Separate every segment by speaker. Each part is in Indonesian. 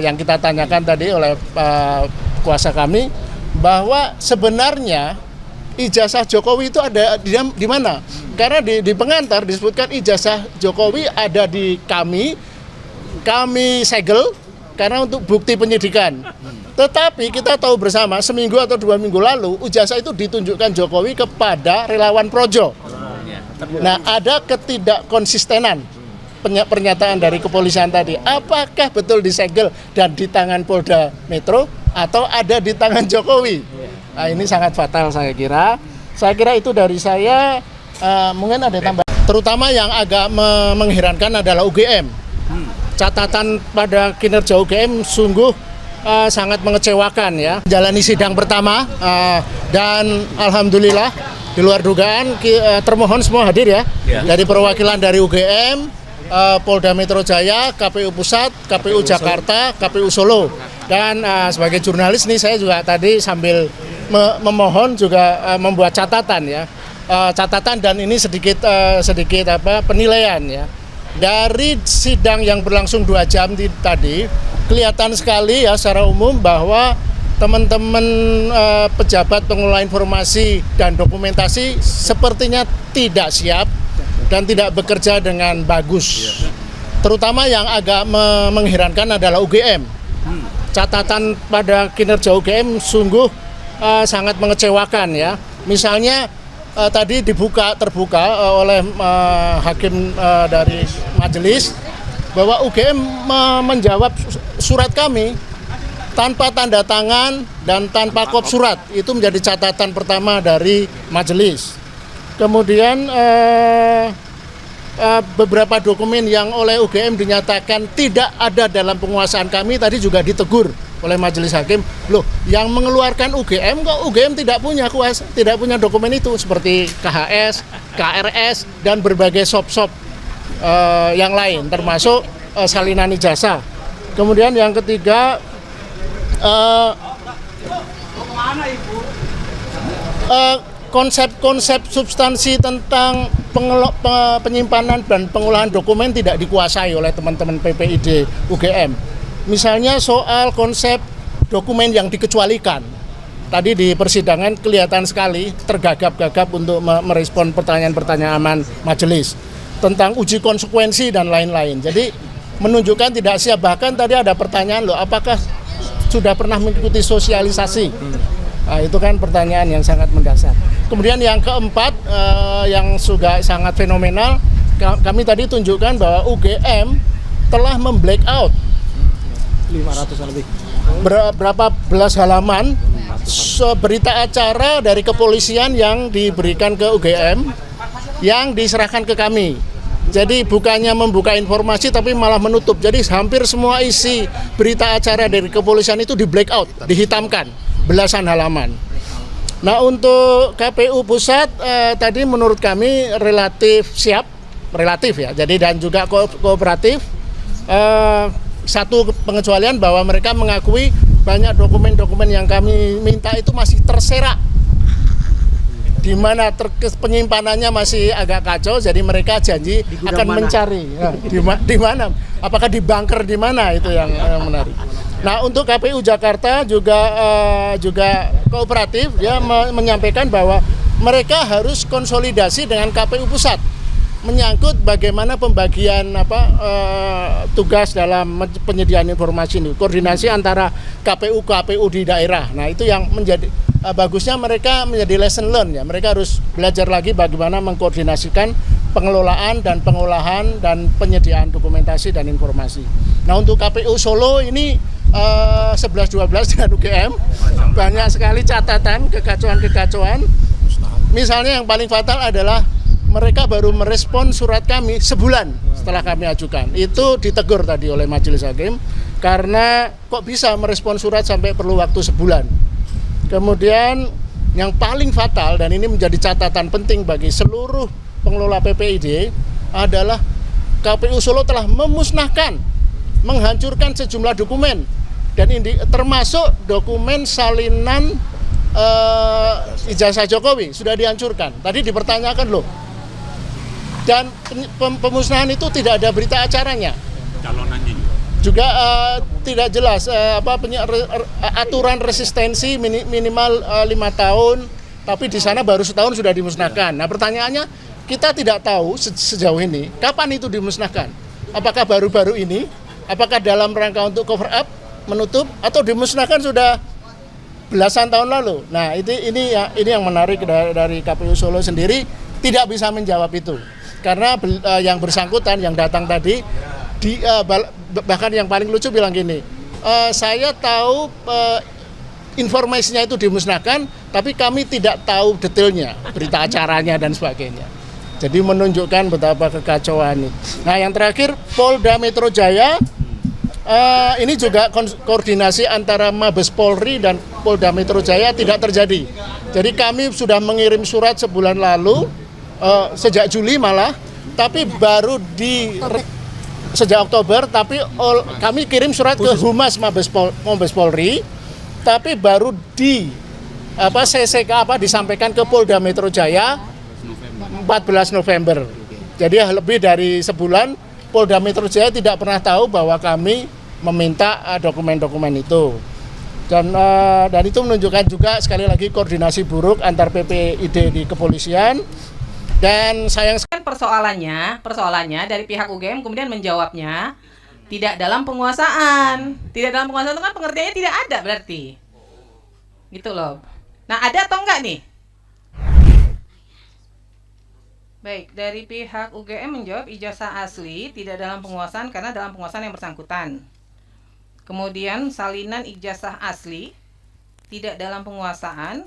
Speaker 1: yang kita tanyakan tadi oleh kuasa kami, bahwa sebenarnya ijazah Jokowi itu ada di mana? Karena di pengantar disebutkan ijazah Jokowi ada di kami segel karena untuk bukti penyidikan. Tetapi kita tahu bersama seminggu atau 2 minggu lalu ijazah itu ditunjukkan Jokowi kepada relawan Projo. Nah, ada ketidakkonsistenan pernyataan dari kepolisian tadi. Apakah betul disegel dan di tangan Polda Metro atau ada di tangan Jokowi? Nah, ini sangat fatal saya kira. Saya kira itu dari saya. Mungkin ada tambahan. Terutama yang agak mengherankan adalah UGM. Catatan pada kinerja UGM sungguh sangat mengecewakan ya. Jalani sidang pertama dan alhamdulillah di luar dugaan termohon semua hadir ya. Dari perwakilan dari UGM, Polda Metro Jaya, KPU Pusat, KPU Jakarta, KPU Solo. Dan sebagai jurnalis nih saya juga tadi sambil memohon juga membuat catatan ya. Catatan dan ini sedikit penilaian ya. Dari sidang yang berlangsung 2 jam tadi kelihatan sekali ya secara umum bahwa teman-teman pejabat pengelola informasi dan dokumentasi sepertinya tidak siap dan tidak bekerja dengan bagus. Terutama yang agak mengherankan adalah UGM. Catatan pada kinerja UGM sungguh sangat mengecewakan ya. Misalnya tadi terbuka oleh hakim dari majelis bahwa UGM menjawab surat kami tanpa tanda tangan dan tanpa kop surat. Itu menjadi catatan pertama dari majelis. Kemudian beberapa dokumen yang oleh UGM dinyatakan tidak ada dalam penguasaan kami tadi juga ditegur oleh majelis hakim. Loh, yang mengeluarkan UGM kok UGM tidak punya dokumen itu seperti KHS, KRS dan berbagai sop-sop yang lain termasuk salinan ijazah. Kemudian yang ketiga konsep-konsep substansi tentang penyimpanan dan pengolahan dokumen tidak dikuasai oleh teman-teman PPID UGM. Misalnya soal konsep dokumen yang dikecualikan. Tadi di persidangan kelihatan sekali tergagap-gagap untuk merespon pertanyaan-pertanyaan majelis tentang uji konsekuensi dan lain-lain. Jadi menunjukkan tidak siap. Bahkan tadi ada pertanyaan loh, apakah sudah pernah mengikuti sosialisasi? Nah, itu kan pertanyaan yang sangat mendasar. Kemudian yang keempat yang juga sangat fenomenal, kami tadi tunjukkan bahwa UGM telah memblackout
Speaker 2: 500 lebih.
Speaker 1: Berapa belas halaman berita acara dari kepolisian yang diberikan ke UGM yang diserahkan ke kami. Jadi bukannya membuka informasi tapi malah menutup. Jadi hampir semua isi berita acara dari kepolisian itu di blackout, dihitamkan belasan halaman. Nah, untuk KPU Pusat tadi menurut kami relatif siap, ya. Jadi dan juga kooperatif. Satu pengecualian bahwa mereka mengakui banyak dokumen-dokumen yang kami minta itu masih terserak, di mana penyimpanannya masih agak kacau. Jadi mereka janji akan mencari di mana, apakah di bunker di mana, itu yang menarik. Nah, untuk KPU Jakarta juga kooperatif ya, menyampaikan bahwa mereka harus konsolidasi dengan KPU Pusat menyangkut bagaimana pembagian tugas dalam penyediaan informasi ini, koordinasi antara KPU di daerah. Nah, itu yang menjadi bagusnya mereka menjadi lesson learn ya. Mereka harus belajar lagi bagaimana mengkoordinasikan pengelolaan dan pengolahan dan penyediaan dokumentasi dan informasi. Nah, untuk KPU Solo ini 11-12 dengan UGM banyak sekali catatan kekacauan. Misalnya yang paling fatal adalah mereka baru merespon surat kami sebulan setelah kami ajukan. Itu ditegur tadi oleh majelis hakim karena kok bisa merespon surat sampai perlu waktu sebulan. Kemudian yang paling fatal dan ini menjadi catatan penting bagi seluruh pengelola PPID adalah KPU Solo telah memusnahkan, menghancurkan sejumlah dokumen dan ini termasuk dokumen salinan ijazah Jokowi sudah dihancurkan. Tadi dipertanyakan loh. Dan pemusnahan itu tidak ada berita acaranya.
Speaker 2: Calonannya juga.
Speaker 1: juga tidak jelas aturan resistensi minimal 5 tahun, tapi di sana baru setahun sudah dimusnahkan. Nah pertanyaannya, kita tidak tahu sejauh ini kapan itu dimusnahkan. Apakah baru-baru ini? Apakah dalam rangka untuk cover up, menutup, atau dimusnahkan sudah belasan tahun lalu? Nah ini yang menarik dari KPU Solo sendiri, tidak bisa menjawab itu. Karena yang bersangkutan yang datang tadi bahkan yang paling lucu bilang gini, saya tahu informasinya itu dimusnahkan, tapi kami tidak tahu detailnya, berita acaranya dan sebagainya. Jadi menunjukkan betapa kekacauan ini. Nah yang terakhir, Polda Metro Jaya, ini juga koordinasi antara Mabes Polri dan Polda Metro Jaya tidak terjadi. Jadi kami sudah mengirim surat sebulan lalu, sejak Juli malah, tapi baru sejak Oktober, tapi kami kirim surat ke Humas Mabes Polri, tapi baru disampaikan ke Polda Metro Jaya 14 November. Jadi lebih dari sebulan Polda Metro Jaya tidak pernah tahu bahwa kami meminta dokumen-dokumen itu. Dan itu menunjukkan juga sekali lagi koordinasi buruk antar PPID di kepolisian. Dan sayang sekali
Speaker 3: persoalannya dari pihak UGM kemudian menjawabnya tidak dalam penguasaan. Tidak dalam penguasaan itu kan pengertiannya tidak ada berarti. Gitu loh. Nah, ada atau enggak nih? Baik, dari pihak UGM menjawab ijazah asli tidak dalam penguasaan karena dalam penguasaan yang bersangkutan. Kemudian salinan ijazah asli tidak dalam penguasaan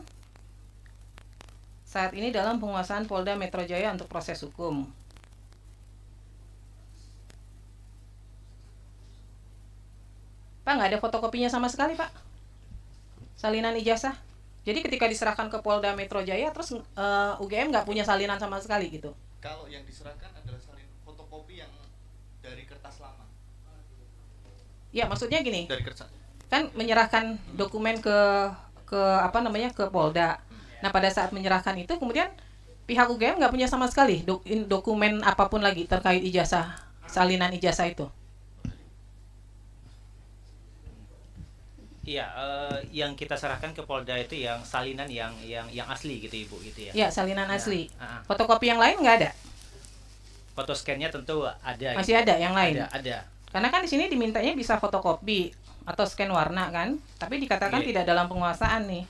Speaker 3: saat ini dalam penguasaan Polda Metro Jaya untuk proses hukum. Pak, nggak ada fotokopinya sama sekali, Pak. Salinan ijazah. Jadi ketika diserahkan ke Polda Metro Jaya, terus UGM nggak punya salinan sama sekali gitu.
Speaker 4: Kalau yang diserahkan adalah salin fotokopi yang dari kertas lama.
Speaker 3: Ya, maksudnya gini.
Speaker 4: Dari kertas.
Speaker 3: Kan menyerahkan dokumen ke Polda. Nah pada saat menyerahkan itu kemudian pihak UGM nggak punya sama sekali dokumen apapun lagi terkait ijazah, salinan ijazah itu.
Speaker 5: Iya, yang kita serahkan ke Polda itu yang salinan yang asli gitu Ibu gitu ya.
Speaker 3: Iya, salinan asli. Fotokopi yang lain nggak ada?
Speaker 5: Foto scan-nya tentu ada.
Speaker 3: Masih
Speaker 5: gitu.
Speaker 3: ada yang lain?
Speaker 5: Ada.
Speaker 3: Karena kan di sini dimintanya bisa fotokopi atau scan warna kan, tapi dikatakan tidak dalam penguasaan nih.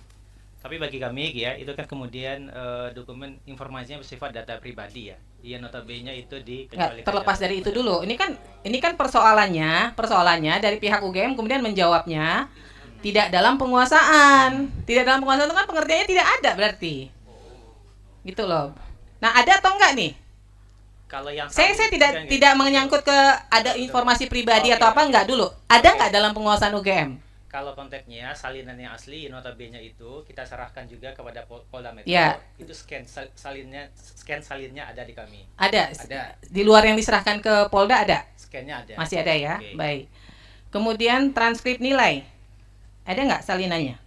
Speaker 5: Tapi bagi kami ya, itu kan kemudian dokumen informasinya bersifat data pribadi ya. Iya, notabene itu dikecualikan.
Speaker 3: Terlepas dari itu dulu. Ini kan persoalannya dari pihak UGM kemudian menjawabnya tidak dalam penguasaan. Tidak dalam penguasaan itu kan pengertiannya tidak ada berarti. Gitu loh. Nah, ada atau enggak nih?
Speaker 5: Kalau yang
Speaker 3: saya tidak menyangkut ke ada informasi pribadi atau apa enggak dulu. Ada enggak dalam penguasaan UGM?
Speaker 5: Kalau konteksnya salinan yang asli notabene itu kita serahkan juga kepada Polda Metro.
Speaker 3: Ya.
Speaker 5: Itu scan salinnya ada di kami.
Speaker 3: Ada. Di luar yang diserahkan ke Polda ada?
Speaker 5: Scan-nya ada.
Speaker 3: Masih ada ya.
Speaker 5: Okay.
Speaker 3: Baik. Kemudian transkrip nilai. Ada nggak salinannya?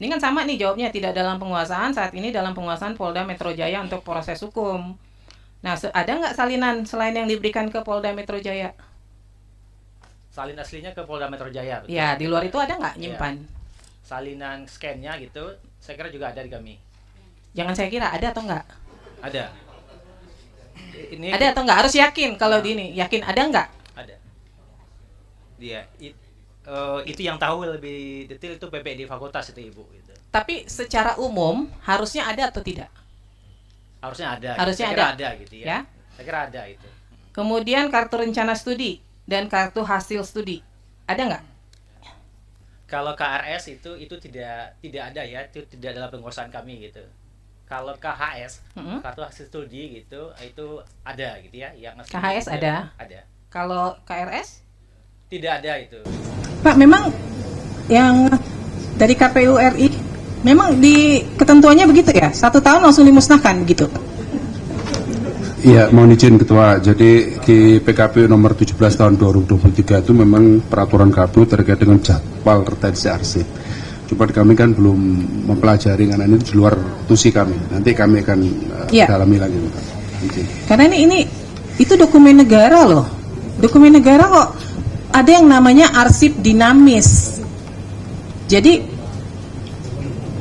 Speaker 3: Ini kan sama nih jawabnya, tidak dalam penguasaan, saat ini dalam penguasaan Polda Metro Jaya untuk proses hukum. Nah, ada nggak salinan selain yang diberikan ke Polda Metro Jaya?
Speaker 5: Salin aslinya ke Polda Metro Jaya. Betul?
Speaker 3: Ya, di luar itu ada nggak nyimpan?
Speaker 5: Ya. Salinan scan-nya gitu, saya kira juga ada di kami.
Speaker 3: Jangan saya kira, ada atau nggak?
Speaker 5: Ada.
Speaker 3: Ada atau nggak? Harus yakin kalau di ini. Yakin ada nggak?
Speaker 5: Ada. Dia itu yang tahu lebih detail itu PPD fakultas itu Ibu. Gitu.
Speaker 3: Tapi secara umum harusnya ada atau tidak?
Speaker 5: Harusnya ada.
Speaker 3: Harusnya
Speaker 5: saya kira ada gitu ya. Saya kira ada itu.
Speaker 3: Kemudian kartu rencana studi dan kartu hasil studi ada nggak?
Speaker 5: Kalau KRS itu tidak ada ya, itu tidak dalam penguasaan kami gitu. Kalau KHS, kartu hasil studi gitu, itu ada gitu ya. Yang
Speaker 3: KHS ada?
Speaker 5: Ada.
Speaker 3: Kalau KRS?
Speaker 5: Tidak ada itu.
Speaker 6: Pak, memang yang dari KPU RI, memang di ketentuannya begitu ya? 1 tahun langsung dimusnahkan gitu?
Speaker 7: Iya, mohon izin Ketua. Jadi di PKPU nomor 17 tahun 2023 itu memang peraturan KPU terkait dengan jadwal retensi arsip. Cuma kami kan belum mempelajari karena ini di luar tusi kami. Nanti kami akan dalami lagi.
Speaker 6: Karena ini itu dokumen negara loh. Dokumen negara kok ada yang namanya arsip dinamis. Jadi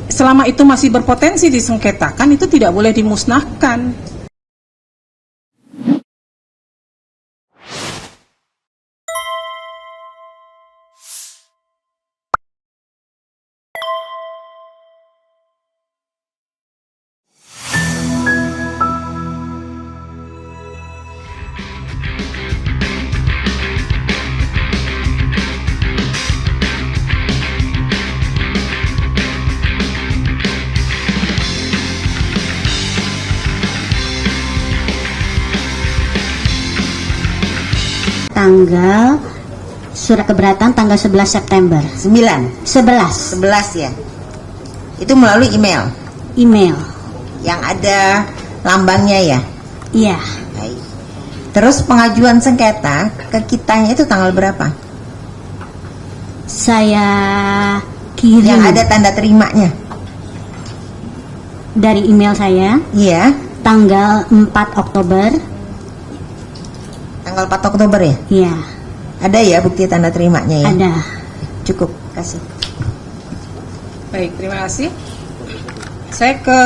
Speaker 6: selama itu masih berpotensi disengketakan, itu tidak boleh dimusnahkan.
Speaker 8: Tanggal surat keberatan tanggal 11 September.
Speaker 9: 9.
Speaker 8: 11
Speaker 9: 11 ya. Itu melalui email
Speaker 8: email.
Speaker 9: yang ada lambangnya ya.
Speaker 8: Iya,
Speaker 9: Baik. Terus pengajuan sengketa ke kitanya itu tanggal berapa?
Speaker 8: saya kirim
Speaker 9: Yang ada tanda terimanya.
Speaker 8: dari email saya
Speaker 9: Iya.
Speaker 8: tanggal 4 Oktober.
Speaker 9: Tanggal 4 Oktober ya.
Speaker 8: Iya,
Speaker 9: Ada ya bukti tanda terimanya ya.
Speaker 8: ada.
Speaker 9: Cukup. Kasih.
Speaker 6: Baik, terima kasih. Saya ke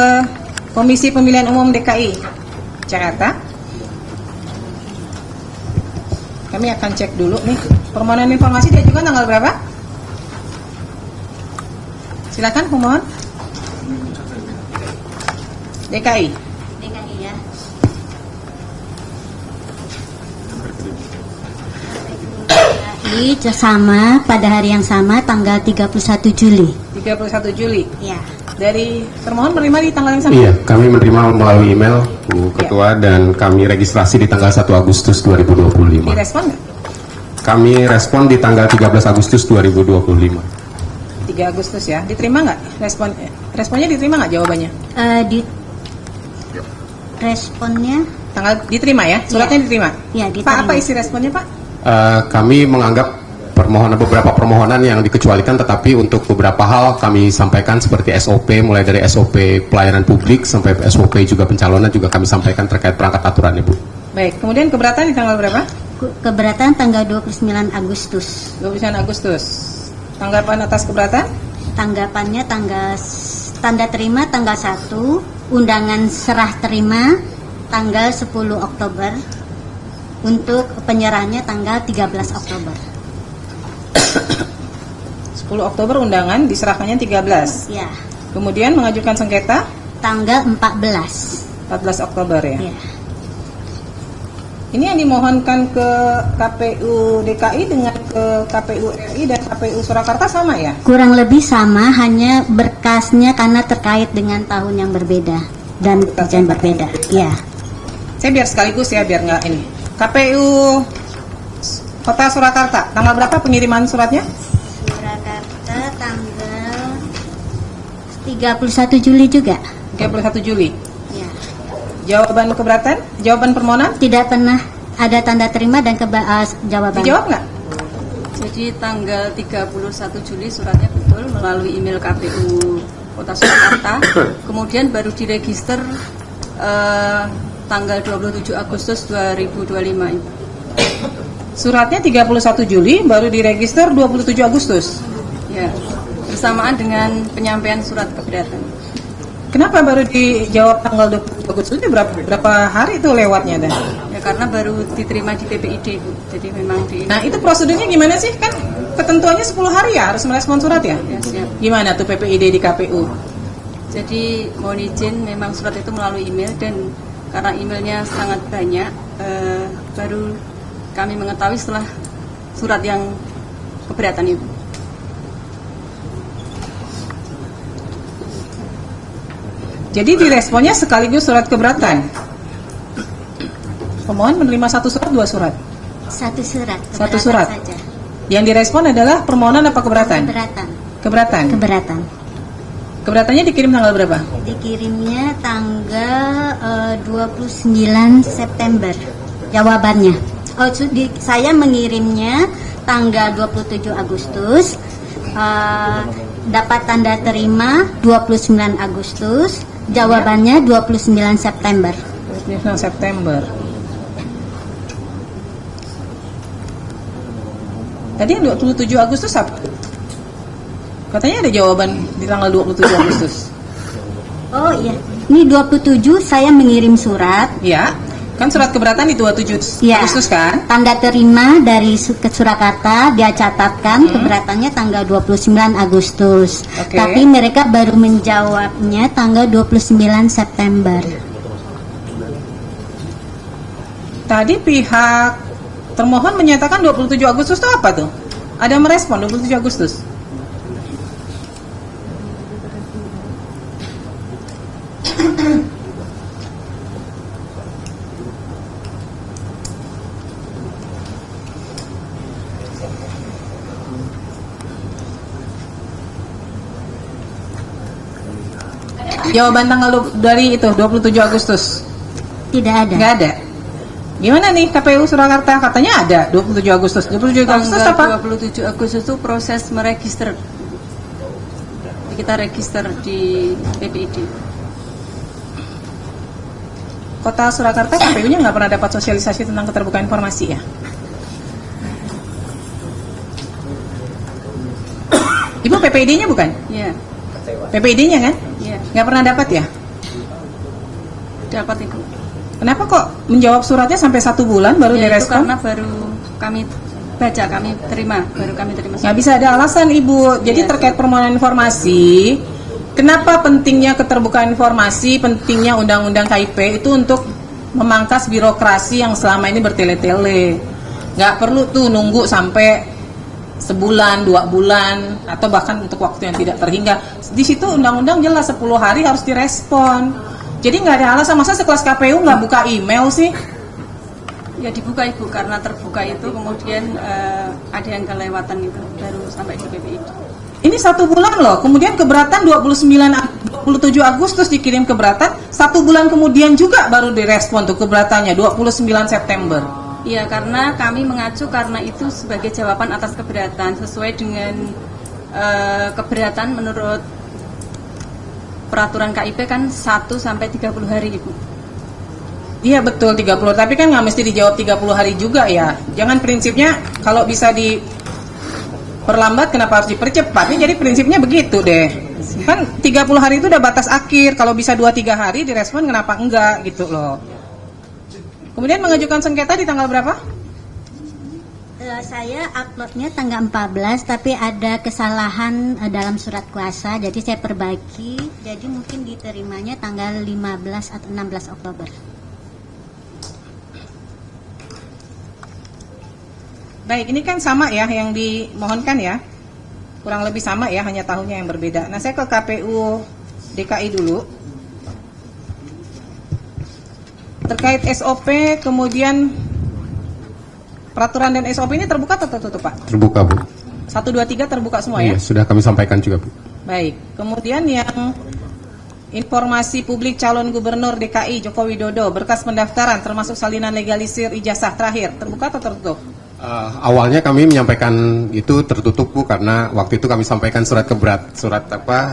Speaker 6: Komisi Pemilihan Umum DKI Jakarta. Kami akan cek dulu nih permohonan informasi diajukan tanggal berapa? Silakan pemohon. DKI.
Speaker 8: DKI ya. DKI sama pada hari yang sama tanggal 31 Juli.
Speaker 6: 31 Juli.
Speaker 8: Ya.
Speaker 6: Dari termohon menerima di tanggal yang sama?
Speaker 7: Iya, kami menerima melalui email Bu Ketua dan kami registrasi di tanggal 1 Agustus 2025.
Speaker 6: Direspon nggak?
Speaker 7: Kami respon di tanggal 13 Agustus 2025.
Speaker 6: 3 Agustus ya. Diterima nggak? Responnya diterima nggak jawabannya?
Speaker 8: Di responnya
Speaker 6: Tanggal diterima ya? Suratnya diterima?
Speaker 8: ya
Speaker 6: Pak,
Speaker 8: diterima.
Speaker 6: apa isi responnya Pak?
Speaker 7: Kami menganggap beberapa permohonan yang dikecualikan, tetapi untuk beberapa hal kami sampaikan seperti SOP, mulai dari SOP pelayanan publik sampai SOP juga pencalonan juga kami sampaikan terkait perangkat aturan Ibu.
Speaker 6: Baik, kemudian keberatan di tanggal berapa?
Speaker 8: Keberatan tanggal 29 Agustus.
Speaker 6: 29 Agustus. Tanggapan atas keberatan?
Speaker 8: Tanggapannya tanda terima tanggal 1, undangan serah terima tanggal 10 Oktober, untuk penyerahannya tanggal 13 Oktober.
Speaker 6: 10 Oktober undangan, diserahkannya 13.
Speaker 8: Ya,
Speaker 6: Kemudian mengajukan sengketa
Speaker 8: tanggal 14.
Speaker 6: 14 Oktober ya.
Speaker 8: Ya.
Speaker 6: Ini yang dimohonkan ke KPU DKI dengan ke KPU RI dan KPU Surakarta sama ya?
Speaker 8: Kurang lebih sama, hanya berkasnya karena terkait dengan tahun yang berbeda dan yang berbeda. Ya.
Speaker 6: Saya biar sekaligus ya, biar nggak ini. KPU Kota Surakarta, tanggal berapa pengiriman suratnya?
Speaker 8: Surakarta tanggal 31 Juli juga.
Speaker 6: 31 Juli.
Speaker 8: Ya.
Speaker 6: Jawaban keberatan? Jawaban permohonan?
Speaker 8: Tidak pernah ada tanda terima dan jawaban.
Speaker 6: Dijawab nggak?
Speaker 10: Jadi tanggal 31 Juli suratnya betul melalui email KPU Kota Surakarta. Kemudian baru diregister tanggal 27 Agustus 2025.
Speaker 6: Suratnya 31 Juli, baru diregister 27 Agustus.
Speaker 10: Ya, bersamaan dengan penyampaian surat keberatan.
Speaker 6: Kenapa baru dijawab tanggal 27 Agustus? Itu berapa hari itu lewatnya dan?
Speaker 10: Ya karena baru diterima di PPID, Bu. Jadi memang di.
Speaker 6: Nah, itu prosedurnya gimana sih? Kan ketentuannya 10 hari ya harus merespon surat ya?
Speaker 10: Ya, siap.
Speaker 6: Gimana tuh PPID di KPU?
Speaker 10: Jadi mohon izin, memang surat itu melalui email dan karena emailnya sangat banyak, baru kami mengetahui setelah surat yang keberatan itu.
Speaker 6: Jadi diresponnya sekaligus surat keberatan. Pemohon menerima satu surat, dua surat.
Speaker 8: Satu surat.
Speaker 6: Satu
Speaker 8: keberatan
Speaker 6: surat.
Speaker 8: Saja.
Speaker 6: Yang direspon adalah permohonan apa keberatan?
Speaker 8: Keberatan.
Speaker 6: Keberatan.
Speaker 8: Keberatan.
Speaker 6: Keberatannya dikirim tanggal berapa?
Speaker 8: Dikirimnya tanggal 29 September. Jawabannya. Saya mengirimnya tanggal 27 Agustus. Dapat tanda terima 29 Agustus. Jawabannya 29 September.
Speaker 6: 29 September. Tadi yang 27 Agustus apa? Katanya ada jawaban di tanggal 27 Agustus.
Speaker 8: Oh iya, ini 27 saya mengirim surat.
Speaker 6: Ya, kan surat keberatan di 27
Speaker 8: Ya,
Speaker 6: Agustus kan?
Speaker 8: tangga terima dari ke Surakarta, dia catatkan keberatannya tanggal 29 Agustus.
Speaker 6: Oke.
Speaker 8: Tapi mereka baru menjawabnya tanggal 29 September.
Speaker 6: Tadi pihak termohon menyatakan 27 Agustus itu apa tuh? Ada merespon 27 Agustus? Jawaban tanggal dari itu 27 Agustus
Speaker 8: Tidak ada.
Speaker 6: nggak ada. Gimana nih KPU Surakarta? Katanya ada 27 Agustus. 27 Agustus
Speaker 10: Tanggal
Speaker 6: apa?
Speaker 10: 27 Agustus itu proses meregister. Kita register di PPID.
Speaker 6: Kota Surakarta KPU-nya nggak pernah dapat sosialisasi tentang keterbukaan informasi ya? Ibu PPID-nya bukan?
Speaker 10: Iya,
Speaker 6: PPID-nya kan?
Speaker 10: iya,
Speaker 6: Nggak pernah dapat ya?
Speaker 10: dapat itu.
Speaker 6: Kenapa kok menjawab suratnya sampai 1 bulan baru
Speaker 10: Ya, itu
Speaker 6: direspon?
Speaker 10: karena baru kami baca, kami terima, baru kami terima.
Speaker 6: Nggak bisa ada alasan Ibu. Jadi
Speaker 10: Iya.
Speaker 6: terkait permohonan informasi, kenapa pentingnya keterbukaan informasi, pentingnya undang-undang KIP itu untuk memangkas birokrasi yang selama ini bertele-tele. Nggak perlu tuh nunggu sampai sebulan, 2 bulan, atau bahkan untuk waktu yang tidak terhingga. Di situ undang-undang jelas 10 hari harus direspon. Jadi nggak ada alasan, masa sekelas KPU nggak buka email sih?
Speaker 10: Ya dibuka Ibu, karena terbuka itu kemudian ada yang kelewatan gitu, baru sampai di PPID.
Speaker 6: Ini 1 bulan loh, kemudian keberatan 27 Agustus dikirim keberatan, 1 bulan kemudian juga baru direspon tuh keberatannya 29 September.
Speaker 10: Iya, karena kami mengacu karena itu sebagai jawaban atas keberatan sesuai dengan keberatan menurut peraturan KIP kan 1 sampai 30 hari Ibu.
Speaker 6: Iya betul 30, tapi kan nggak mesti dijawab 30 hari juga ya. Jangan prinsipnya kalau bisa diperlambat kenapa harus dipercepat? Ini jadi prinsipnya begitu deh. Kan 30 hari itu udah batas akhir, kalau bisa 2-3 hari direspon kenapa enggak gitu loh. Kemudian mengajukan sengketa di tanggal berapa?
Speaker 8: Saya uploadnya tanggal 14, tapi ada kesalahan dalam surat kuasa, jadi saya perbaiki. Jadi mungkin diterimanya tanggal 15 atau 16 Oktober.
Speaker 6: Baik, ini kan sama ya yang dimohonkan ya. Kurang lebih sama ya, hanya tahunnya yang berbeda. Nah, saya ke KPU DKI dulu. Terkait SOP, kemudian peraturan dan SOP ini terbuka atau tertutup, Pak?
Speaker 7: Terbuka, Bu.
Speaker 6: 1, 2, 3 terbuka semua ya?
Speaker 7: Iya, sudah kami sampaikan juga, Bu.
Speaker 6: Baik, kemudian yang informasi publik calon gubernur DKI Joko Widodo, berkas pendaftaran termasuk salinan legalisir ijazah terakhir, terbuka atau tertutup?
Speaker 11: Awalnya kami menyampaikan itu tertutup, Bu, karena waktu itu kami sampaikan surat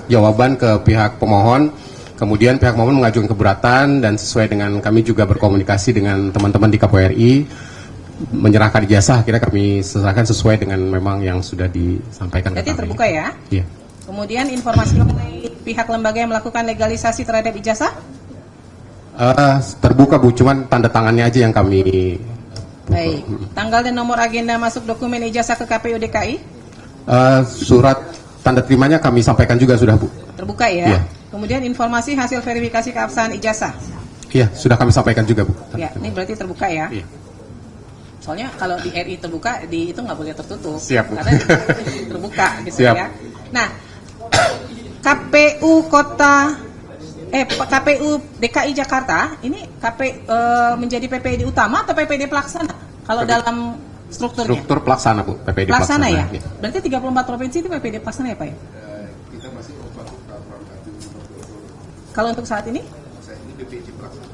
Speaker 11: jawaban ke pihak pemohon. Kemudian pihak pemohon mengajukan keberatan dan sesuai dengan kami juga berkomunikasi dengan teman-teman di KPRI menyerahkan ijazah, akhirnya kami serahkan sesuai dengan memang yang sudah disampaikan.
Speaker 6: Jadi terbuka ya?
Speaker 11: Iya.
Speaker 6: Kemudian informasi mengenai pihak lembaga yang melakukan legalisasi terhadap ijazah?
Speaker 11: Terbuka, Bu, cuman tanda tangannya aja yang kami.
Speaker 6: Baik. Tanggal dan nomor agenda masuk dokumen ijazah ke KPU DKI?
Speaker 11: Surat tanda terimanya kami sampaikan juga sudah, Bu.
Speaker 6: Terbuka ya?
Speaker 11: Iya.
Speaker 6: Kemudian informasi hasil verifikasi keabsahan ijazah?
Speaker 11: Iya, sudah kami sampaikan juga, Bu.
Speaker 6: Ya, ini berarti terbuka ya?
Speaker 11: Iya.
Speaker 6: Soalnya kalau di RI terbuka, di itu nggak boleh tertutup.
Speaker 11: Siap, Bu.
Speaker 6: Karena terbuka gitu
Speaker 11: Siap.
Speaker 6: ya. Nah, KPU DKI Jakarta ini menjadi PPD utama atau PPD pelaksana? Kalau dalam strukturnya?
Speaker 11: Struktur pelaksana, Bu. PPD
Speaker 6: Pelaksana ya?
Speaker 11: Iya.
Speaker 6: Berarti 34 provinsi itu PPD pelaksana ya, Pak ya? Kalau untuk saat ini?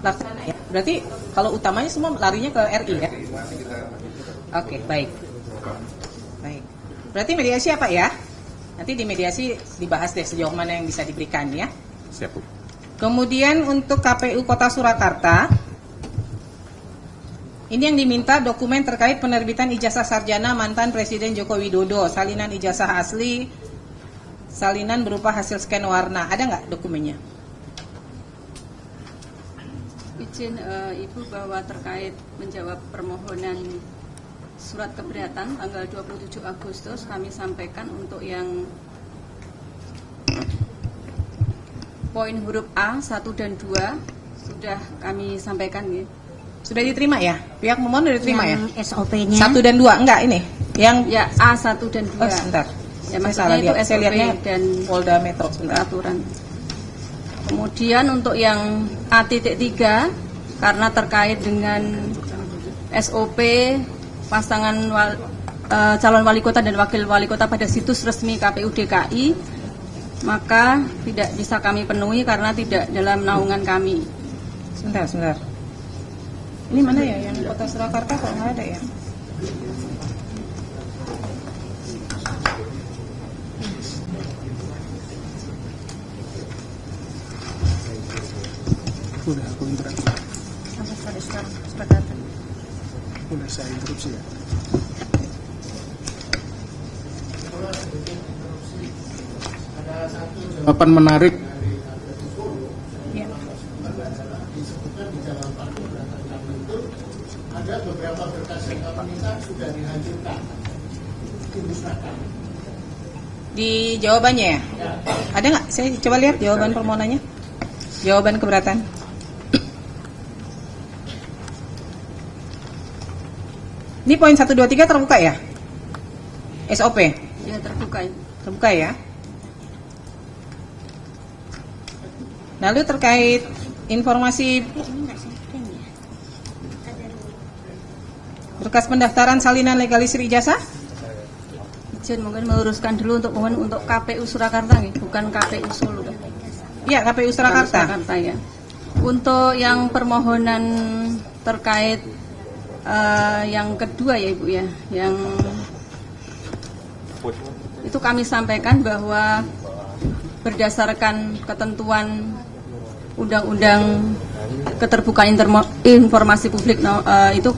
Speaker 6: Pelaksana ya? Berarti kalau utamanya semua larinya ke RI ya? Oke, baik. Baik. Berarti mediasi apa ya? Nanti di mediasi dibahas deh sejauh mana yang bisa diberikan ya.
Speaker 11: Siap, Bu.
Speaker 6: Kemudian untuk KPU Kota Surakarta, Ini yang diminta dokumen terkait penerbitan ijazah sarjana mantan Presiden Joko Widodo, salinan ijazah asli, salinan berupa hasil scan warna. Ada nggak dokumennya?
Speaker 10: Izin Ibu bahwa terkait menjawab permohonan surat keberatan tanggal 27 Agustus kami sampaikan untuk yang poin huruf A 1 dan 2 sudah kami sampaikan gitu.
Speaker 6: Sudah diterima ya? Pihak pemohon sudah diterima
Speaker 8: yang
Speaker 6: ya?
Speaker 8: SOP-nya
Speaker 6: 1 dan 2 enggak ini? Yang
Speaker 10: Ya A1 dan 2.
Speaker 6: Oh, sebentar.
Speaker 10: Ya,
Speaker 6: Saya
Speaker 10: maksudnya
Speaker 6: salah
Speaker 10: itu
Speaker 6: lihat. Saya
Speaker 10: SOP
Speaker 6: lihatnya
Speaker 10: dan
Speaker 6: Polda Metro sebentar.
Speaker 10: peraturan. Kemudian untuk yang A.3 karena terkait dengan SOP pasangan calon wali kota dan wakil wali kota pada situs resmi KPU DKI, maka tidak bisa kami penuhi karena tidak dalam naungan kami.
Speaker 6: Sebentar. Ini mana ya yang Kota Surakarta kok nggak ada ya?
Speaker 2: Udah aku interupsi.
Speaker 8: sampai Surakarta.
Speaker 2: Udah saya interupsi ya.
Speaker 1: Jawaban menarik.
Speaker 6: Ya.
Speaker 1: Ada beberapa berkas yang kami minta sudah dihancurkan, dimusnahkan.
Speaker 6: Di jawabannya ya? Ada nggak? Saya coba lihat jawaban permohonannya. Jawaban keberatan. Ini poin 1, 2, 3 terbuka ya? SOP?
Speaker 10: Ya, terbuka.
Speaker 6: Terbuka ya? Lalu terkait informasi berkas pendaftaran salinan legalisir ijazah?
Speaker 10: Izin mungkin meluruskan dulu untuk mohon untuk KPU Surakarta nih, bukan KPU Solo.
Speaker 6: Iya, KPU Surakarta.
Speaker 10: Surakarta ya. Untuk yang permohonan terkait yang kedua ya Ibu ya, yang itu kami sampaikan bahwa berdasarkan ketentuan Undang-Undang Keterbukaan Informasi Publik itu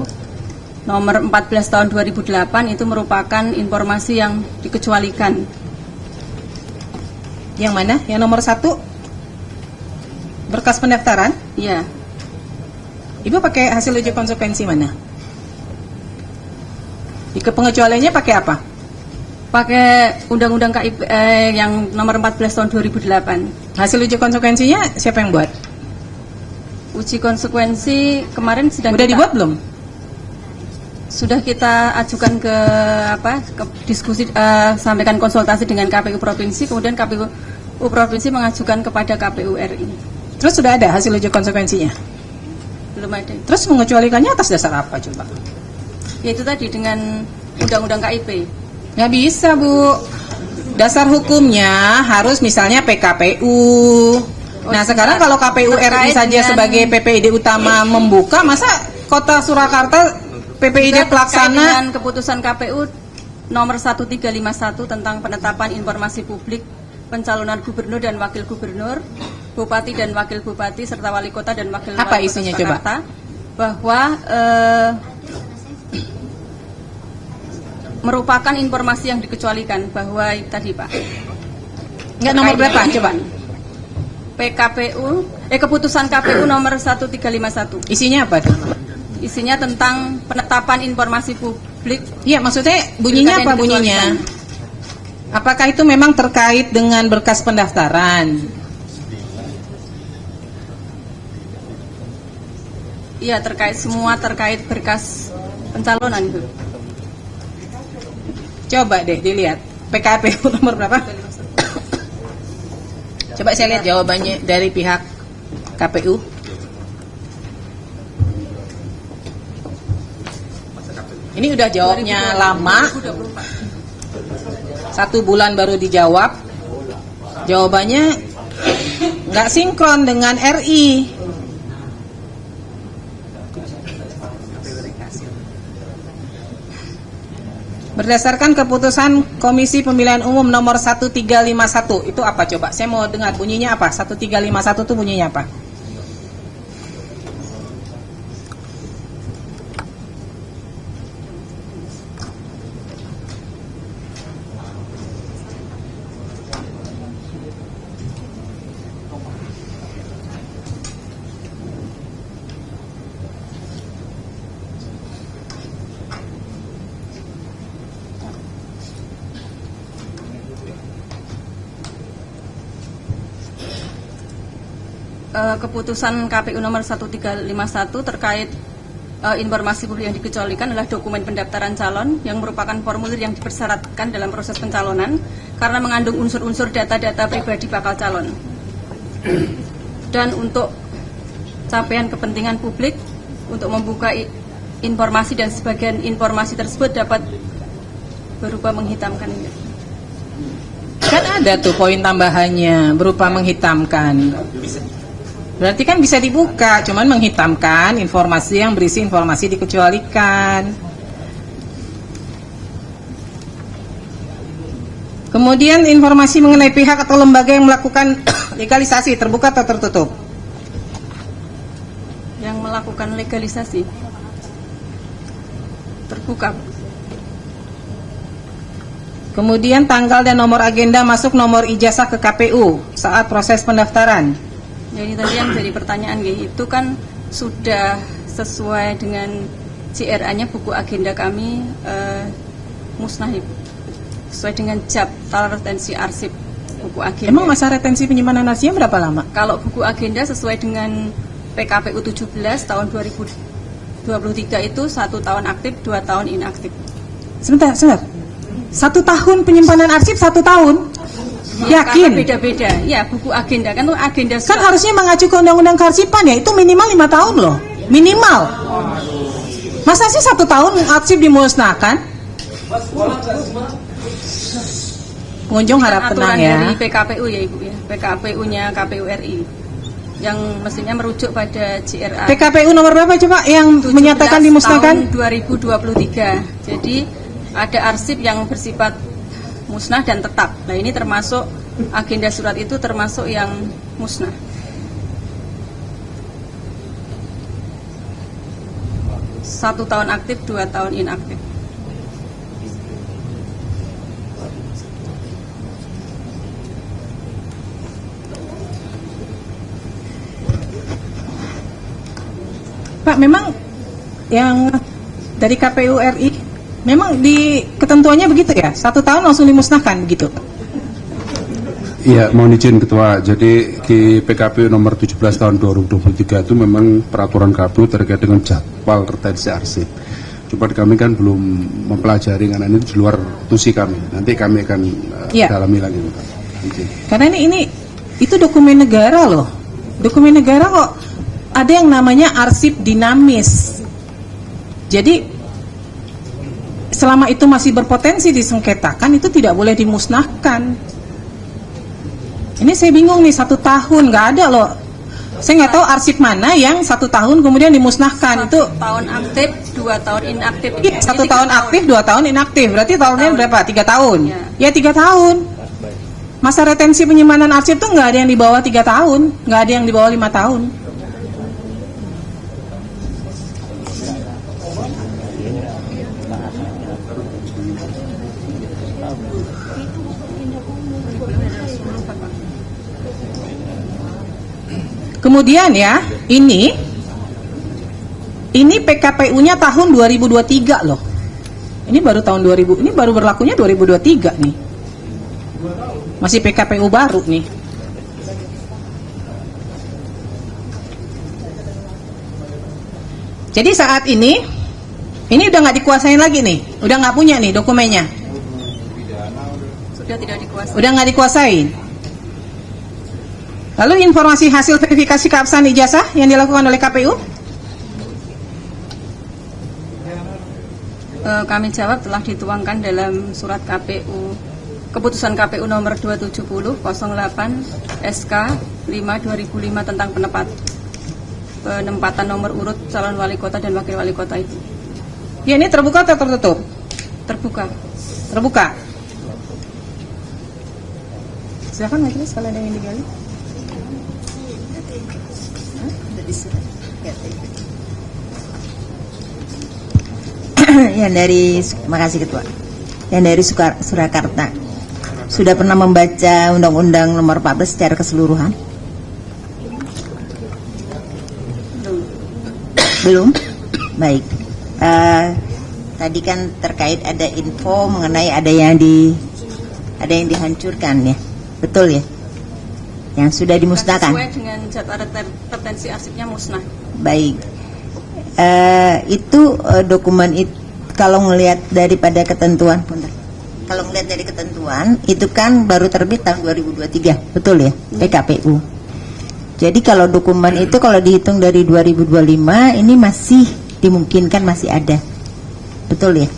Speaker 10: nomor 14 tahun 2008 itu merupakan informasi yang dikecualikan.
Speaker 6: Yang mana? Yang nomor 1? Berkas pendaftaran?
Speaker 10: Iya.
Speaker 6: Ibu pakai hasil uji konsekuensi mana? Di pengecualiannya pakai apa?
Speaker 10: Pakai Undang-Undang KIP yang nomor 14 tahun 2008.
Speaker 6: Hasil uji konsekuensinya siapa yang buat?
Speaker 10: Uji konsekuensi kemarin sedang
Speaker 6: Udah dibuat belum?
Speaker 10: Sudah kita ajukan ke diskusi, sampaikan konsultasi dengan KPU Provinsi, kemudian KPU Provinsi mengajukan kepada KPU RI.
Speaker 6: Terus sudah ada hasil uji konsekuensinya?
Speaker 10: Belum ada.
Speaker 6: Terus mengecualikannya atas dasar apa coba?
Speaker 10: Yaitu tadi dengan Undang-Undang KIP.
Speaker 6: Nggak bisa Bu. Dasar hukumnya harus misalnya PKPU. Nah sekarang kalau KPU RI saja sebagai PPID utama membuka, masa Kota Surakarta PPID pelaksana
Speaker 10: dengan keputusan KPU nomor 1351 tentang penetapan informasi publik pencalonan gubernur dan wakil gubernur, bupati dan wakil bupati serta wali kota dan wakil
Speaker 6: apa
Speaker 10: wali
Speaker 6: isinya
Speaker 10: kota Surakarta, bahwa merupakan informasi yang dikecualikan bahwa tadi Pak.
Speaker 6: Enggak nomor berapa coba?
Speaker 10: PKPU keputusan KPU nomor 1351.
Speaker 6: Isinya apa tuh?
Speaker 10: Isinya tentang penetapan informasi publik.
Speaker 6: Iya, maksudnya bunyinya apa bunyinya? Apakah itu memang terkait dengan berkas pendaftaran?
Speaker 10: Iya, terkait berkas pencalonan itu.
Speaker 6: Coba deh dilihat PKPU nomor berapa? Coba saya lihat jawabannya dari pihak KPU. Ini udah jawabnya lama. 1 bulan baru dijawab. Jawabannya nggak sinkron dengan RI. Berdasarkan keputusan Komisi Pemilihan Umum nomor 1351, itu apa coba? Saya mau dengar bunyinya apa? 1351 itu bunyinya apa?
Speaker 10: keputusan KPU nomor 1351 terkait informasi publik yang dikecualikan adalah dokumen pendaftaran calon yang merupakan formulir yang dipersyaratkan dalam proses pencalonan karena mengandung unsur-unsur data-data pribadi bakal calon. Dan untuk capaian kepentingan publik untuk membuka informasi dan sebagian informasi tersebut dapat berupa menghitamkan.
Speaker 6: Kan ada tuh poin tambahannya berupa menghitamkan. Berarti kan bisa dibuka, cuman menghitamkan informasi yang berisi informasi dikecualikan. Kemudian informasi mengenai pihak atau lembaga yang melakukan legalisasi terbuka atau tertutup?
Speaker 10: Yang melakukan legalisasi terbuka.
Speaker 6: Kemudian tanggal dan nomor agenda masuk nomor ijazah ke KPU saat proses pendaftaran.
Speaker 10: Jadi tadi yang jadi pertanyaan itu kan sudah sesuai dengan CRA-nya buku agenda kami musnah, sesuai dengan daftar retensi arsip buku agenda.
Speaker 6: Emang masa retensi penyimpanan arsipnya berapa lama?
Speaker 10: Kalau buku agenda sesuai dengan PKPU 17 tahun 2023 itu 1 tahun aktif, 2 tahun inaktif.
Speaker 6: Sebentar. 1 tahun penyimpanan arsip 1 tahun? Yakin?
Speaker 10: Beda-beda. Ya, buku agenda kan tuh agenda.
Speaker 6: Kan harusnya mengacu ke undang-undang kearsipan ya, itu minimal 5 tahun loh. Minimal. Masa sih 1 tahun arsip dimusnahkan? Pengunjung harap tenang ya.
Speaker 10: Dari PKPU ya Ibu ya, PKPU-nya KPU RI. Yang mestinya merujuk pada CRA.
Speaker 6: PKPU nomor berapa coba yang menyatakan dimusnahkan?
Speaker 10: Tahun 2023. Jadi ada arsip yang bersifat musnah dan tetap. Nah ini termasuk agenda surat itu termasuk yang musnah. Satu tahun aktif, 2 tahun inaktif.
Speaker 6: Pak, memang yang dari KPU RI memang di ketentuannya begitu ya? 1 tahun langsung dimusnahkan begitu?
Speaker 7: Iya, mohon izin Ketua. Jadi di PKPU nomor 17 tahun 2023 itu memang peraturan KPU terkait dengan jadwal retensi arsip. Cuma kami kan belum mempelajari karena ini di luar tusi kami. Nanti kami akan dalami lagi. Nanti.
Speaker 6: Karena ini itu dokumen negara loh. Dokumen negara kok ada yang namanya arsip dinamis. Jadi selama itu masih berpotensi disengketakan, itu tidak boleh dimusnahkan. Ini saya bingung nih, 1 tahun nggak ada loh. Saya nggak tahu arsip mana yang 1 tahun kemudian dimusnahkan.
Speaker 10: 1
Speaker 6: itu
Speaker 10: tahun aktif, 2 tahun inaktif.
Speaker 6: Iya, 1 tahun aktif, 2 tahun inaktif. Berarti tahunnya berapa? 3 tahun. Ya 3 tahun. Masa retensi penyimpanan arsip tuh nggak ada yang di bawah 3 tahun, nggak ada yang di bawah 5 tahun. Kemudian ya, ini PKPU-nya tahun 2023 loh. Ini baru tahun 2000, ini baru berlakunya 2023 nih. Masih PKPU baru nih. Jadi saat ini udah nggak dikuasain lagi nih, udah nggak punya nih dokumennya.
Speaker 10: Sudah tidak dikuasai.
Speaker 6: Udah nggak dikuasain. Lalu informasi hasil verifikasi keabsahan ijazah yang dilakukan oleh KPU?
Speaker 10: Kami jawab telah dituangkan dalam surat KPU, keputusan KPU nomor 270 08 SK 5/2005 tentang penempatan nomor urut calon wali kota dan wakil wali kota itu.
Speaker 6: Ya, ini terbuka atau tertutup?
Speaker 10: Terbuka.
Speaker 6: Terbuka. Silakan majelis kalau ada yang digali.
Speaker 9: Yang dari, makasih Ketua. Yang dari Surakarta, sudah pernah membaca Undang-Undang Nomor 14 secara keseluruhan? Belum? Baik. Tadi kan terkait ada info mengenai ada yang dihancurkan ya, betul ya? yang sudah dimusnahkan.
Speaker 10: Sesuai dengan jadwal retensi arsipnya musnah.
Speaker 9: Baik. Itu dokumen itu kalau ngelihat daripada ketentuan, kalau ngelihat dari ketentuan itu kan baru terbit tahun 2023, betul ya, PKPU. Jadi kalau dokumen itu kalau dihitung dari 2025 ini masih dimungkinkan masih ada, betul ya?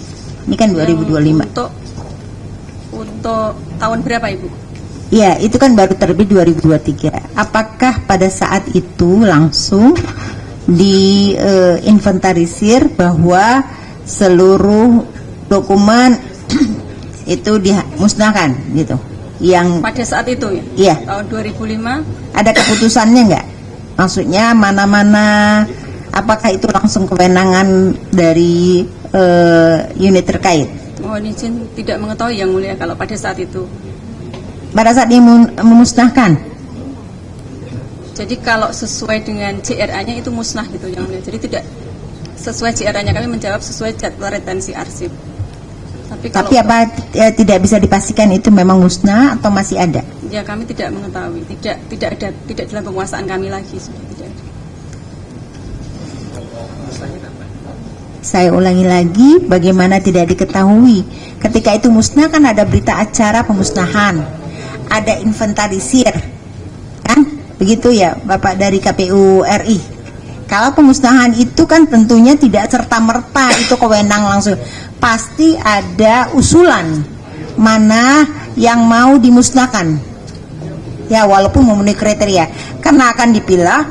Speaker 9: Ini kan 2025.
Speaker 10: Untuk tahun berapa Ibu?
Speaker 9: Ya, itu kan baru terbit 2023. Apakah pada saat itu langsung diinventarisir bahwa seluruh dokumen itu dimusnahkan gitu? Yang
Speaker 10: pada saat itu ya?
Speaker 9: Iya.
Speaker 10: Tahun 2005.
Speaker 9: Ada keputusannya nggak? Maksudnya mana-mana? Apakah itu langsung kewenangan dari unit terkait?
Speaker 10: Mohon izin tidak mengetahui Yang Mulia kalau pada saat itu.
Speaker 9: Pada saat dia memusnahkan.
Speaker 10: Jadi kalau sesuai dengan JRA-nya itu musnah gitu Yang Mulia. Jadi tidak sesuai JRA-nya, kami menjawab sesuai jadwal retensi arsip.
Speaker 9: Tapi apa tidak bisa dipastikan itu memang musnah atau masih ada?
Speaker 10: Ya kami tidak mengetahui, tidak dalam penguasaan kami lagi, sudah tidak ada.
Speaker 9: Saya ulangi lagi, bagaimana tidak diketahui? Ketika itu musnah kan ada berita acara pemusnahan, ada inventarisir, kan? Begitu ya, Bapak dari KPU RI. Kalau pemusnahan itu kan tentunya tidak serta-merta itu kewenang langsung. Pasti ada usulan mana yang mau dimusnahkan. Ya, walaupun memenuhi kriteria, karena akan dipilah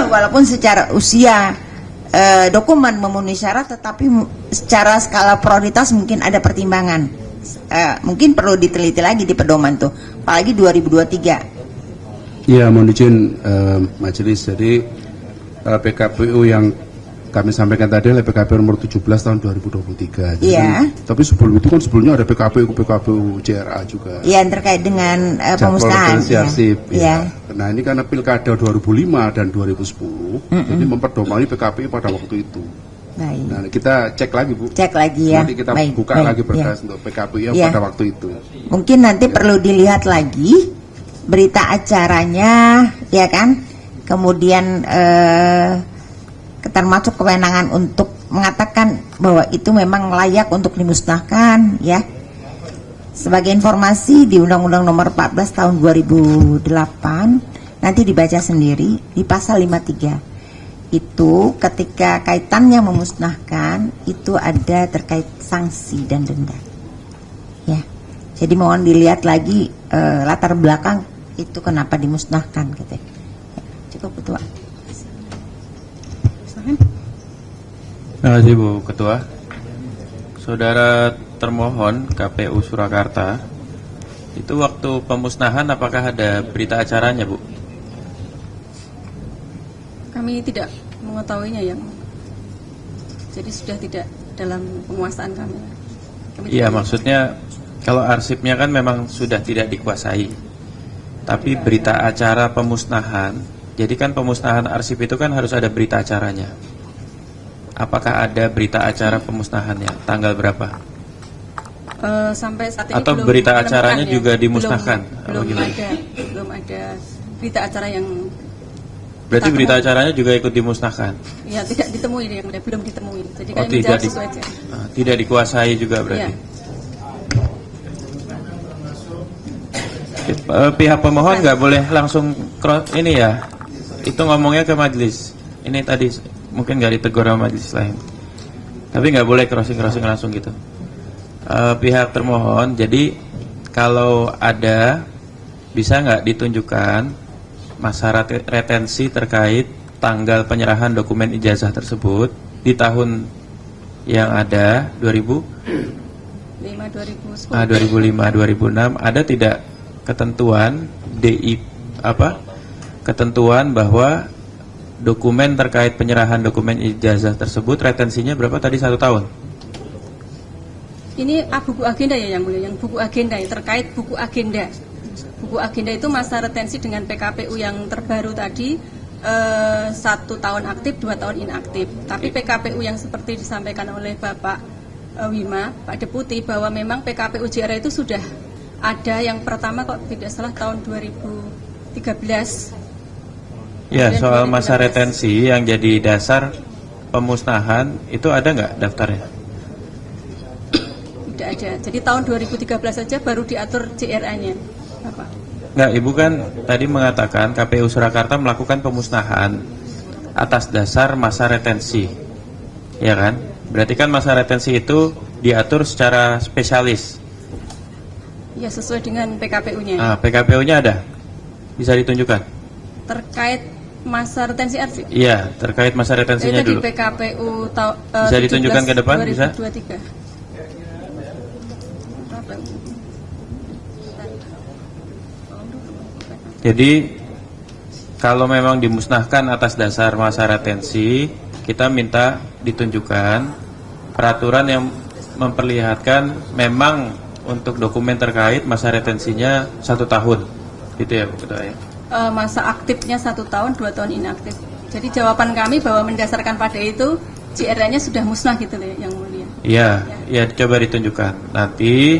Speaker 9: walaupun secara usia dokumen memenuhi syarat, tetapi secara skala prioritas mungkin ada pertimbangan. Mungkin perlu diteliti lagi di pedoman tuh, apalagi 2023.
Speaker 7: Ya, mohon izin majelis, jadi PKPU yang kami sampaikan tadi adalah PKPU nomor 17 tahun 2023.
Speaker 9: Iya.
Speaker 7: Tapi sebelum itu kan sebelumnya ada PKPU JRA juga.
Speaker 9: Iya, terkait dengan pemusnahan.
Speaker 7: Ya. Nah, ini karena pilkada 2005 dan 2010, jadi memperdomani PKPU pada waktu itu.
Speaker 9: Baik.
Speaker 7: Nah, kita cek lagi Bu.
Speaker 9: Cek lagi ya.
Speaker 7: Nanti kita buka lagi berkas untuk PKPU yang pada waktu itu.
Speaker 9: Mungkin nanti perlu dilihat lagi berita acaranya, ya kan? Kemudian termasuk kewenangan untuk mengatakan bahwa itu memang layak untuk dimusnahkan, ya. Sebagai informasi di Undang-Undang Nomor 14 Tahun 2008 nanti dibaca sendiri di pasal 53 itu ketika kaitannya memusnahkan itu ada terkait sanksi dan denda, ya. Jadi mohon dilihat lagi latar belakang itu kenapa dimusnahkan, gitu. Ya. Cukup Ketua.
Speaker 12: Terima kasih Bu Ketua. Saudara termohon KPU Surakarta, itu waktu pemusnahan apakah ada berita acaranya Bu?
Speaker 10: Kami tidak mengetahuinya Yang. Jadi sudah tidak dalam penguasaan kami.
Speaker 12: Iya, maksudnya kalau arsipnya kan memang sudah tidak dikuasai. Tapi berita acara pemusnahan, jadi kan pemusnahan arsip itu kan harus ada berita acaranya. Apakah ada berita acara pemusnahannya? Tanggal berapa?
Speaker 10: Sampai saat ini
Speaker 12: atau
Speaker 10: belum
Speaker 12: berita
Speaker 10: menemukan,
Speaker 12: acaranya
Speaker 10: ya.
Speaker 12: juga dimusnahkan?
Speaker 10: Belum ada berita acara yang.
Speaker 12: Berarti berita acaranya juga ikut dimusnahkan?
Speaker 10: Ya, tidak ditemui, belum ditemui. Jadi kami
Speaker 12: tidak
Speaker 10: sesuai aja.
Speaker 12: Tidak dikuasai juga berarti. Ya. Pihak pemohon nggak boleh langsung ini ya, itu ngomongnya ke majelis. Ini tadi mungkin nggak ditegur sama majelis lain, tapi nggak boleh crossing langsung gitu. Pihak termohon, jadi kalau ada bisa nggak ditunjukkan masa retensi terkait tanggal penyerahan dokumen ijazah tersebut di tahun yang ada 2005, 2006 ada tidak ketentuan ketentuan bahwa dokumen terkait penyerahan dokumen ijazah tersebut retensinya berapa tadi, 1 tahun?
Speaker 10: Ini buku agenda ya Yang Mulia, yang buku agenda ya, terkait buku agenda. Buku agenda itu masa retensi dengan PKPU yang terbaru tadi 1 tahun aktif, 2 tahun inaktif. Tapi PKPU yang seperti disampaikan oleh Bapak Wima, Pak Deputi, bahwa memang PKPU JRA itu sudah ada yang pertama kok tidak salah tahun 2013 13.
Speaker 12: Ya,
Speaker 10: Kemudian
Speaker 12: soal masa
Speaker 10: 2013.
Speaker 12: retensi yang jadi dasar pemusnahan itu ada nggak daftarnya?
Speaker 10: Tidak ada. Jadi tahun 2013 saja baru diatur CRA-nya, Bapak.
Speaker 12: Nggak, Ibu kan tadi mengatakan KPU Surakarta melakukan pemusnahan atas dasar masa retensi, ya kan? Berarti kan masa retensi itu diatur secara spesialis.
Speaker 10: Ya, sesuai dengan PKPU-nya.
Speaker 12: Nah, PKPU-nya ada? Bisa ditunjukkan?
Speaker 10: Terkait masa retensi arsip.
Speaker 12: Iya, terkait masa retensinya
Speaker 10: Itu
Speaker 12: dulu.
Speaker 10: di PKPU
Speaker 12: Bisa ditunjukkan ke depan, bisa?
Speaker 10: 2023.
Speaker 12: Jadi kalau memang dimusnahkan atas dasar masa retensi, kita minta ditunjukkan peraturan yang memperlihatkan memang untuk dokumen terkait masa retensinya 1 tahun, gitu ya Bu Ketua ya.
Speaker 10: Masa aktifnya 1 tahun, 2 tahun inaktif. Jadi jawaban kami bahwa mendasarkan pada itu CRA-nya sudah musnah gitu loh, Yang Mulia.
Speaker 12: Iya, ya coba ditunjukkan. Nanti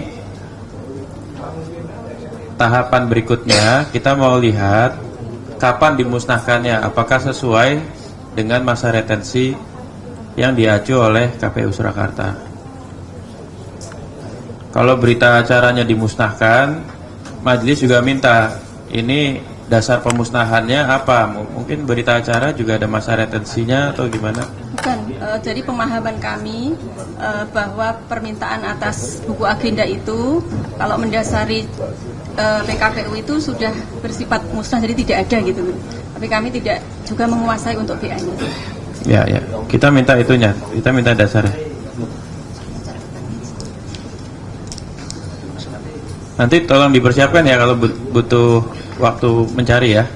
Speaker 12: tahapan berikutnya kita mau lihat kapan dimusnahkannya, apakah sesuai dengan masa retensi yang diacu oleh KPU Surakarta. Kalau berita acaranya dimusnahkan, majelis juga minta ini dasar pemusnahannya apa? Mungkin berita acara juga ada masa retensinya atau gimana?
Speaker 10: Bukan, jadi pemahaman kami bahwa permintaan atas buku agenda itu kalau mendasari PKPU itu sudah bersifat musnah, jadi tidak ada gitu. Tapi kami tidak juga menguasai untuk BA-nya.
Speaker 12: Ya, ya. Kita minta itunya, kita minta dasarnya. Nanti tolong dipersiapkan ya kalau butuh waktu mencari ya.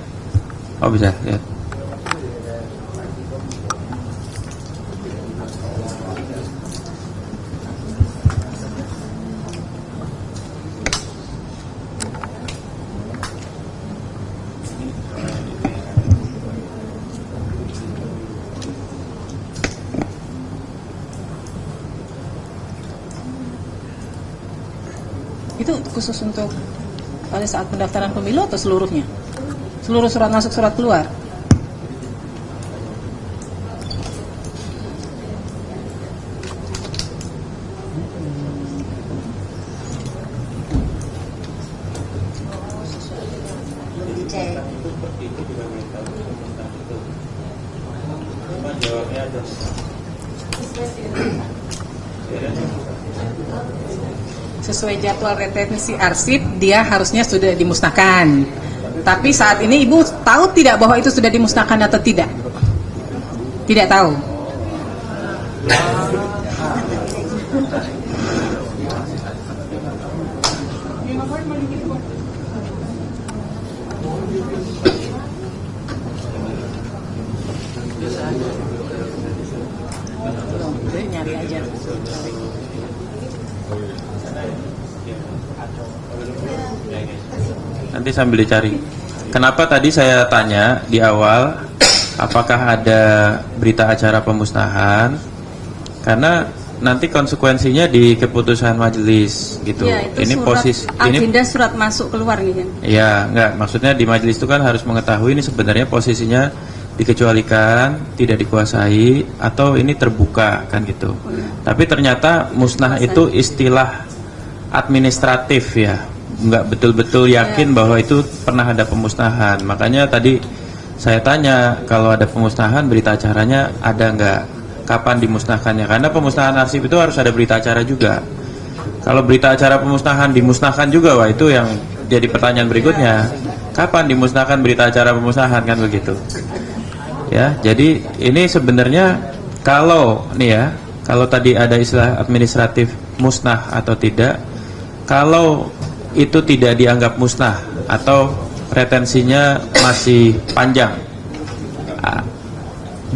Speaker 12: Oh bisa, ya.
Speaker 6: Itu khusus untuk pada saat pendaftaran pemilu atau seluruhnya? Seluruh surat masuk, surat keluar? Sesuai jadwal retensi arsip, dia harusnya sudah dimusnahkan. Tapi saat ini Ibu tahu tidak bahwa itu sudah dimusnahkan atau tidak? Tidak tahu. Nyari aja.
Speaker 12: Nanti sambil dicari. Kenapa tadi saya tanya di awal apakah ada berita acara pemusnahan? Karena nanti konsekuensinya di keputusan majelis gitu.
Speaker 10: Ya, itu
Speaker 12: ini
Speaker 10: surat,
Speaker 12: posisi
Speaker 10: agenda surat masuk keluar nih kan.
Speaker 12: Ya, enggak, maksudnya di majelis itu kan harus mengetahui ini sebenarnya posisinya dikecualikan, tidak dikuasai atau ini terbuka kan gitu. Tapi ternyata musnah itu istilah administratif ya. Enggak betul-betul yakin bahwa itu pernah ada pemusnahan. Makanya tadi saya tanya kalau ada pemusnahan berita acaranya ada enggak? Kapan dimusnahkannya? Karena pemusnahan arsip itu harus ada berita acara juga. Kalau berita acara pemusnahan dimusnahkan juga, wah itu yang jadi pertanyaan berikutnya. Kapan dimusnahkan berita acara pemusnahan kan begitu? Ya, jadi ini sebenarnya kalau nih ya, kalau tadi ada istilah administratif musnah atau tidak, kalau itu tidak dianggap musnah atau retensinya masih panjang,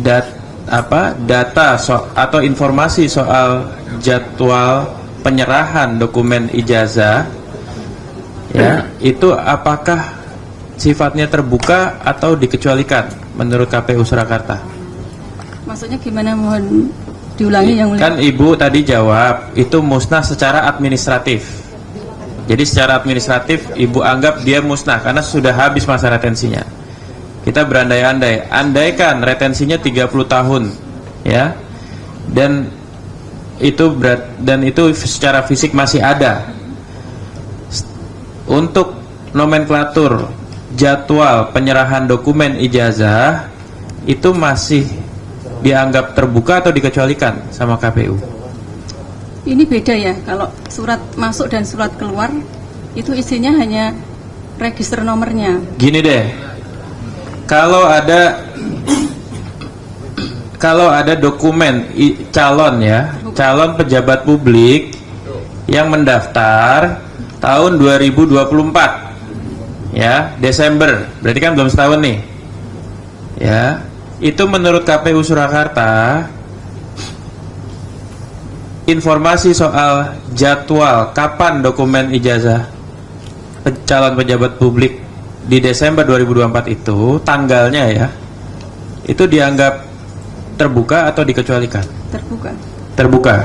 Speaker 12: data atau informasi soal jadwal penyerahan dokumen ijazah ya itu apakah sifatnya terbuka atau dikecualikan menurut KPU Surakarta?
Speaker 10: Maksudnya gimana, mohon diulangi Yang Mulia.
Speaker 12: Kan Ibu tadi jawab itu musnah secara administratif. Jadi secara administratif Ibu anggap dia musnah karena sudah habis masa retensinya. Kita berandai-andai, andaikan retensinya 30 tahun, ya, dan itu secara fisik masih ada. Untuk nomenklatur jadwal penyerahan dokumen ijazah itu masih dianggap terbuka atau dikecualikan sama KPU?
Speaker 10: Ini beda ya, kalau surat masuk dan surat keluar itu isinya hanya register nomornya.
Speaker 12: Gini deh, kalau ada dokumen calon calon pejabat publik yang mendaftar tahun 2024 ya, Desember, berarti kan belum setahun nih ya, itu menurut KPU Surakarta informasi soal jadwal kapan dokumen ijazah calon pejabat publik di Desember 2024 itu tanggalnya ya, itu dianggap terbuka atau dikecualikan?
Speaker 10: Terbuka.
Speaker 12: Terbuka.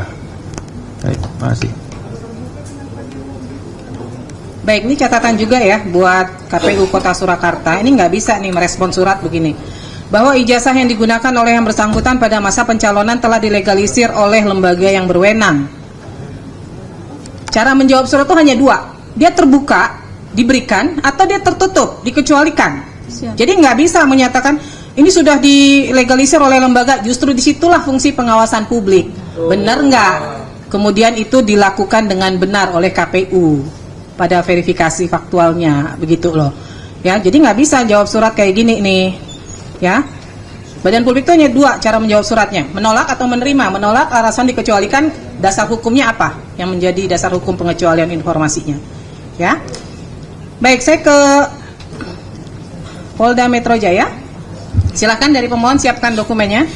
Speaker 12: Baik, makasih.
Speaker 6: Baik, ini catatan juga ya buat KPU Kota Surakarta. Ini nggak bisa nih merespon surat begini, bahwa ijazah yang digunakan oleh yang bersangkutan pada masa pencalonan telah dilegalisir oleh lembaga yang berwenang. Cara menjawab surat itu hanya dua, dia terbuka, diberikan, atau dia tertutup, dikecualikan.
Speaker 10: Siap.
Speaker 6: Jadi nggak bisa menyatakan ini sudah dilegalisir oleh lembaga, justru disitulah fungsi pengawasan publik. Benar nggak? Kemudian itu dilakukan dengan benar oleh KPU pada verifikasi faktualnya, begitu loh. Ya, jadi nggak bisa jawab surat kayak gini nih. Ya, Badan Publik itu hanya dua cara menjawab suratnya, menolak atau menerima. Menolak alasan dikecualikan, dasar hukumnya apa yang menjadi dasar hukum pengecualian informasinya. Ya, baik, saya ke Polda Metro Jaya. Silakan dari pemohon siapkan dokumennya.